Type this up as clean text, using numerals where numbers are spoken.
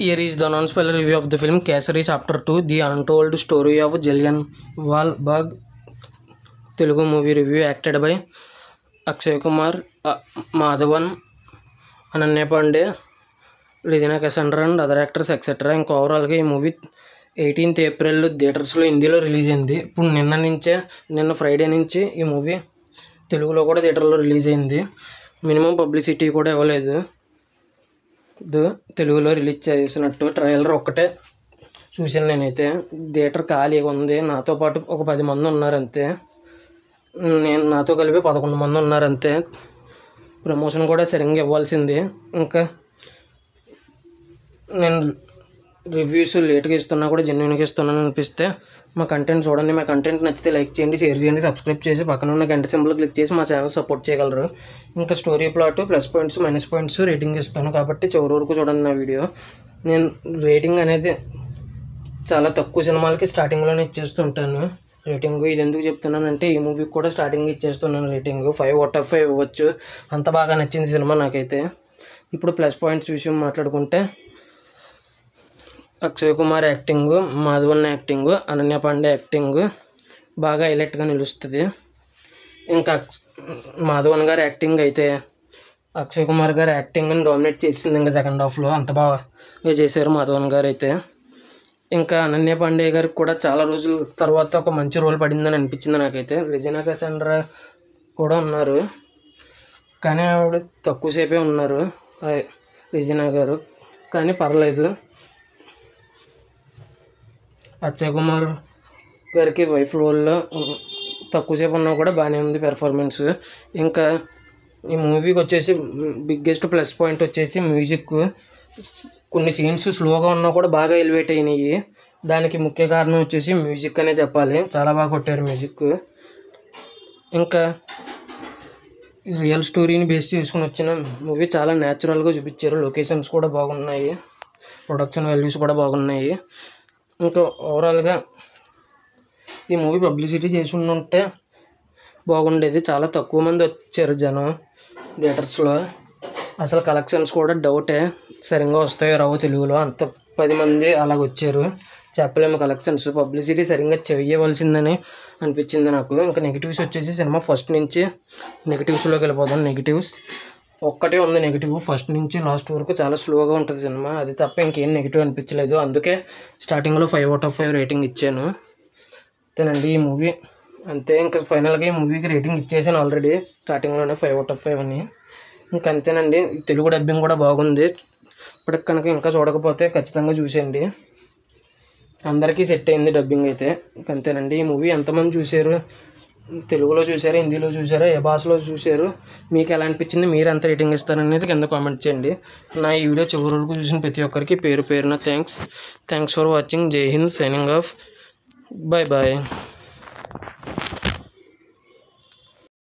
Here is the non-spoiler review of the film Kesari Chapter 2, The Untold Story of Jallianwala Bagh. Telugu movie review acted by Akshay Kumar, Madhavan, Ananya Pandey, Regina Cassandra and other actors etc. ఇంకా ఓవరాల్గా ఈ movie 18th April థియేటర్స్లో హిందీలో release అయింది. ఇప్పుడు నిన్న Friday నుంచి ఈ మూవీ తెలుగులో కూడా థియేటర్లో రిలీజ్ అయింది. మినిమం పబ్లిసిటీ కూడా ఇవ్వలేదు. తెలుగులో రిలీజ్ చేసినట్టు ట్రైలర్ ఒక్కటే చూశాను నేనైతే. థియేటర్ ఖాళీగా ఉంది. నాతో పాటు ఒక 10 మంది ఉన్నారు అంతే. నాతో కలిపి 11 మంది ఉన్నారు అంతే. ప్రమోషన్ కూడా సరిగ్గా ఇవ్వాల్సింది. ఇంకా నేను రివ్యూస్ లేట్గా ఇస్తున్నా కూడా జెన్యూన్గా ఇస్తున్నాను అనిపిస్తే మా కంటెంట్ చూడండి. మా కంటెంట్ నచ్చితే లైక్ చేయండి, షేర్ చేయండి, సబ్స్క్రైబ్ చేసి పక్కన ఉన్న గంట సింబల్ క్లిక్ చేసి మా ఛానల్ సపోర్ట్ చేయగలరు. ఇంకా story plot plus points minus points rating ఇస్తాను కాబట్టి చివరి వరకు చూడండి నా వీడియో. నేను రేటింగ్ అనేది చాలా తక్కువ సినిమాలకి స్టార్టింగ్లోనే ఇచ్చేస్తుంటాను రేటింగ్. ఇది ఎందుకు చెప్తున్నానంటే ఈ మూవీకి కూడా స్టార్టింగ్ ఇచ్చేస్తున్నాను రేటింగ్. 5/5 ఇవ్వచ్చు. అంత బాగా నచ్చింది సినిమా నాకైతే. ఇప్పుడు ప్లస్ పాయింట్స్ విషయం మాట్లాడుకుంటే Akshay Kumar acting, Madhavan acting, Ananya Pandey acting బాగా హైలైట్గా నిలుస్తుంది. ఇంకా మాధవన్ గారి యాక్టింగ్ అయితే అక్షయ్ కుమార్ గారి యాక్టింగ్ని డామినేట్ చేసింది. ఇంకా సెకండ్ హాఫ్లో అంత బాగా చేశారు మాధవన్ గారు అయితే. ఇంకా అనన్య పాండే గారికి కూడా చాలా రోజుల తర్వాత ఒక మంచి రోల్ పడిందని అనిపించింది నాకైతే. రెజినా కసాండ్రా కూడా ఉన్నారు కానీ ఆవిడ తక్కువసేపే ఉన్నారు రెజినా గారు, కానీ పర్లేదు. అక్షయ్ కుమార్ గారికి వైఫ్ రోల్లో తక్కువసేపు ఉన్నా కూడా బాగానే ఉంది పెర్ఫార్మెన్స్. ఇంకా ఈ మూవీకి వచ్చేసి బిగ్గెస్ట్ ప్లస్ పాయింట్ వచ్చేసి మ్యూజిక్. కొన్ని సీన్స్ స్లోగా ఉన్నా కూడా బాగా ఎలివేట్ అయినాయి. దానికి ముఖ్య కారణం వచ్చేసి మ్యూజిక్ అనే చెప్పాలి. చాలా బాగా కొట్టారు మ్యూజిక్. ఇంకా రియల్ స్టోరీని బేస్ చేసుకుని వచ్చిన మూవీ చాలా న్యాచురల్గా చూపించారు. లొకేషన్స్ కూడా బాగున్నాయి, ప్రొడక్షన్ వాల్యూస్ కూడా బాగున్నాయి. ఇంకా ఓవరాల్గా ఈ మూవీ పబ్లిసిటీ చేసి ఉంటే బాగుండేది. చాలా తక్కువ మంది వచ్చారు జనం థియేటర్స్లో. అసలు కలెక్షన్స్ కూడా డౌటే, సరిగ్గా వస్తాయో రావో తెలుగులో. అంత 10 మంది అలాగ వచ్చారు, చెప్పలేము కలెక్షన్స్. పబ్లిసిటీ సరిగ్గా చేయవలసిందని అనిపించింది నాకు. ఇంకా నెగిటివ్స్ వచ్చేసి సినిమా ఫస్ట్ నుంచి నెగిటివ్స్లోకి వెళ్ళిపోదాం. నెగిటివ్స్ ఒక్కటే ఉంది నెగిటివ్. ఫస్ట్ నుంచి లాస్ట్ వరకు చాలా స్లోగా ఉంటుంది సినిమా. అది తప్ప ఇంకేం నెగిటివ్ అనిపించలేదు. అందుకే స్టార్టింగ్లో 5/5 రేటింగ్ ఇచ్చాను అంతేనండి ఈ మూవీ. అంతే. ఇంకా ఫైనల్గా ఈ మూవీకి రేటింగ్ ఇచ్చేసాను ఆల్రెడీ స్టార్టింగ్లోనే 5/5 అని. ఇంకా అంతేనండి. తెలుగు డబ్బింగ్ కూడా బాగుంది. ఇప్పటికి కనుక ఇంకా చూడకపోతే ఖచ్చితంగా చూసేయండి. అందరికీ సెట్ అయింది డబ్బింగ్ అయితే. ఇంక అంతేనండి. ఈ మూవీ ఎంతమంది చూశారు? తెలుగులో చూసారా, హిందీలో చూసారా, ఏ భాషలో చూసారు, మీకు ఎలా అనిపించింది, మీరు ఎంత రేటింగ్ ఇస్తారనేది కింద కామెంట్ చేయండి. నా ఈ వీడియో చివరి వరకు చూసిన ప్రతి ఒక్కరికి పేరు పేరున థ్యాంక్స్ ఫర్ వాచింగ్. జై హింద్. Signing off. Bye bye.